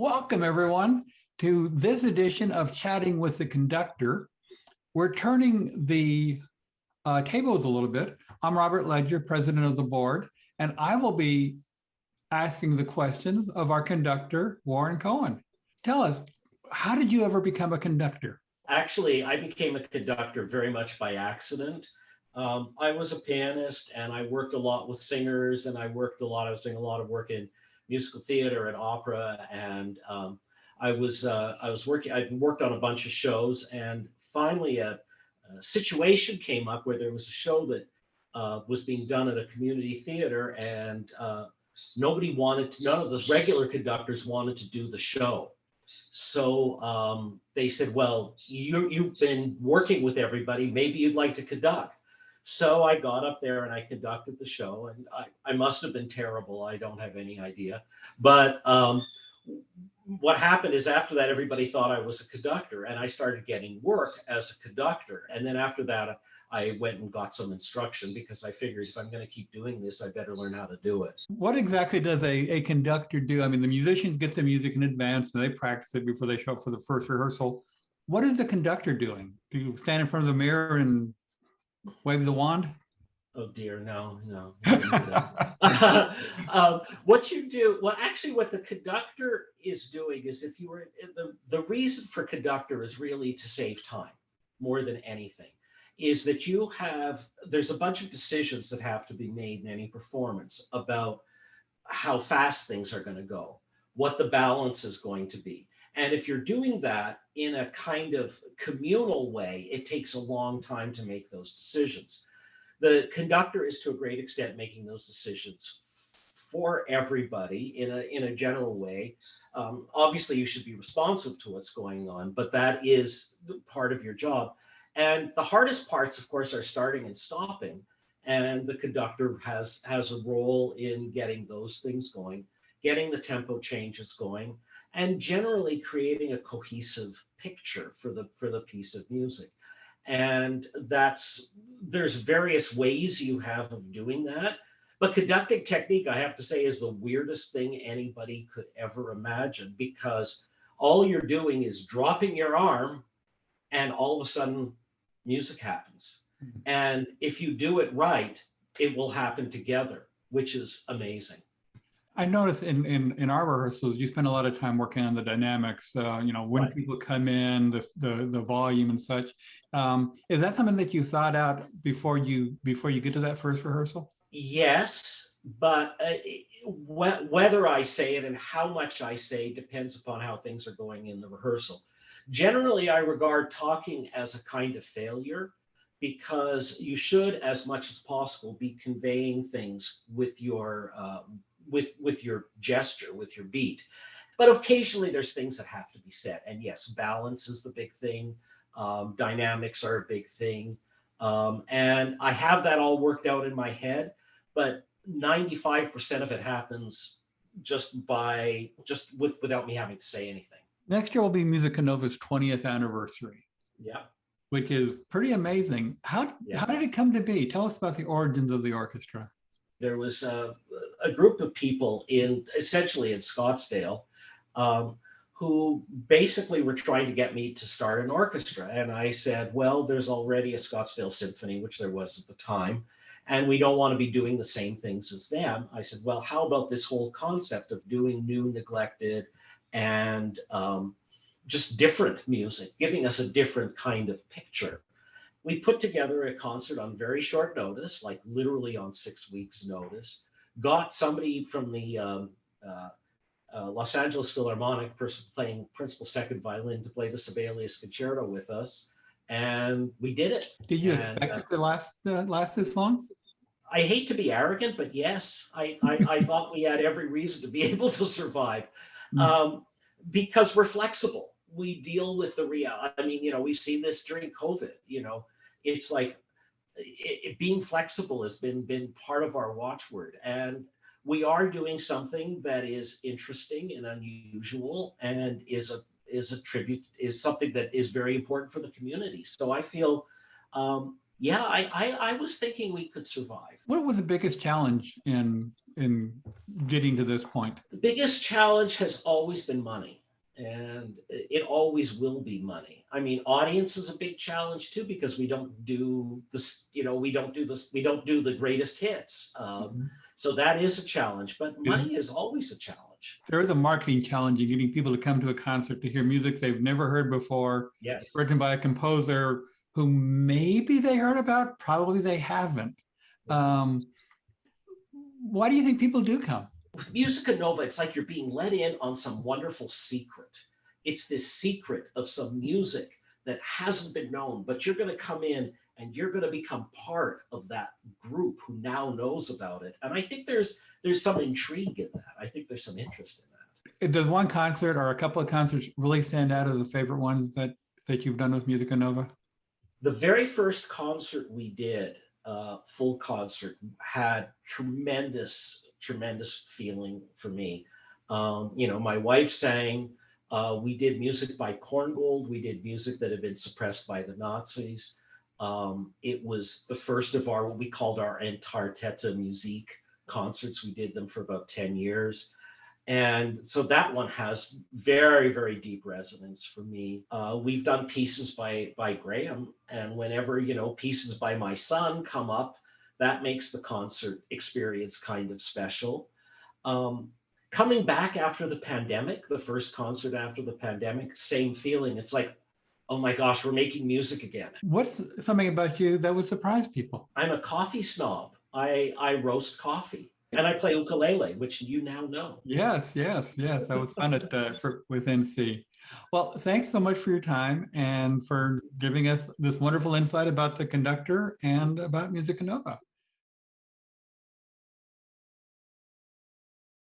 Welcome, everyone, to this edition of Chatting with the Conductor. We're turning the tables a little bit. I'm Robert Ledger, president of the board, and I will be asking the questions of our conductor, Warren Cohen. Tell us, how did you ever become a conductor? Actually, I became a conductor very much by accident. I was a pianist and I worked a lot with singers, and I was doing a lot of work in musical theater and opera. And I worked on a bunch of shows, and finally a situation came up where there was a show that was being done at a community theater, and none of the regular conductors wanted to do the show. So they said, well, you've been working with everybody, maybe you'd like to conduct. So I got up there and I conducted the show, and I must have been terrible. I don't have any idea. But what happened is, after that, everybody thought I was a conductor, and I started getting work as a conductor. And then after that, I went and got some instruction, because I figured if I'm going to keep doing this, I better learn how to do it. What exactly does a conductor do? I mean, the musicians get the music in advance and they practice it before they show up for the first rehearsal. What is the conductor doing? Do you stand in front of the mirror and wave the wand? Oh dear, no. What you do, what the conductor is doing is, if you were the reason for conductor is really to save time more than anything. Is that there's a bunch of decisions that have to be made in any performance about how fast things are going to go, what the balance is going to be. And if you're doing that in a kind of communal way, it takes a long time to make those decisions. The conductor is, to a great extent, making those decisions for everybody in a general way. Obviously, you should be responsive to what's going on, but that is part of your job. And the hardest parts, of course, are starting and stopping. And the conductor has a role in getting those things going, getting the tempo changes going, and generally creating a cohesive picture for the piece of music. And there's various ways you have of doing that. But conducting technique, I have to say, is the weirdest thing anybody could ever imagine, because all you're doing is dropping your arm, and all of a sudden music happens. And if you do it right, it will happen together, which is amazing. I noticed in our rehearsals, you spend a lot of time working on the dynamics, when Right. people come in, the volume and such. Is that something that you thought out before you get to that first rehearsal? Yes, but whether I say it and how much I say depends upon how things are going in the rehearsal. Generally, I regard talking as a kind of failure, because you should, as much as possible, be conveying things with your with your gesture, with your beat. But occasionally there's things that have to be said. And yes, balance is the big thing. Dynamics are a big thing. And I have that all worked out in my head, but 95% of it happens without me having to say anything. Next year will be MusicaNova's 20th anniversary. Yeah. Which is pretty amazing. How did it come to be? Tell us about the origins of the orchestra. There was a group of people essentially in Scottsdale who basically were trying to get me to start an orchestra. And I said, well, there's already a Scottsdale Symphony, which there was at the time, and we don't want to be doing the same things as them. I said, well, how about this whole concept of doing new, neglected, and just different music, giving us a different kind of picture. We put together a concert on very short notice, like literally on 6 weeks' notice, got somebody from the Los Angeles Philharmonic, person playing principal second violin, to play the Sibelius Concerto with us, and we did it. Did you expect it to last this long? I hate to be arrogant, but yes, I thought we had every reason to be able to survive. Because we're flexible. We deal with the reality. I mean, we've seen this during COVID. It's like being flexible has been part of our watchword. And we are doing something that is interesting and unusual, and is something that is very important for the community. So I feel, I was thinking we could survive. What was the biggest challenge in in getting to this point? The biggest challenge has always been money, and it always will be money. I mean, audience is a big challenge too, because we don't do this, we don't do this, we don't do the greatest hits. So that is a challenge, but money is always a challenge. There is a marketing challenge in getting people to come to a concert to hear music they've never heard before, Yes. written by a composer who maybe they heard about, probably they haven't. Why do you think people do come? With MusicaNova, it's like you're being let in on some wonderful secret. It's this secret of some music that hasn't been known, but you're going to come in and you're going to become part of that group who now knows about it. And I think there's some intrigue in that. I think there's some interest in that. Does one concert or a couple of concerts really stand out as the favorite ones that you've done with MusicaNova? The very first concert we did, full concert, had tremendous feeling for me. My wife sang. We did music by Korngold. We did music that had been suppressed by the Nazis. It was the first of what we called our Entarteta Musik concerts. We did them for about 10 years. And so that one has very, very deep resonance for me. We've done pieces by Graham, and whenever, pieces by my son come up, that makes the concert experience kind of special. Coming back after the pandemic, the first concert after the pandemic, same feeling. It's like, oh my gosh, we're making music again. What's something about you that would surprise people? I'm a coffee snob. I roast coffee. And I play ukulele, which you now know. Yes. That was fun with NC. Well, thanks so much for your time and for giving us this wonderful insight about the Conductor and about MusicaNova.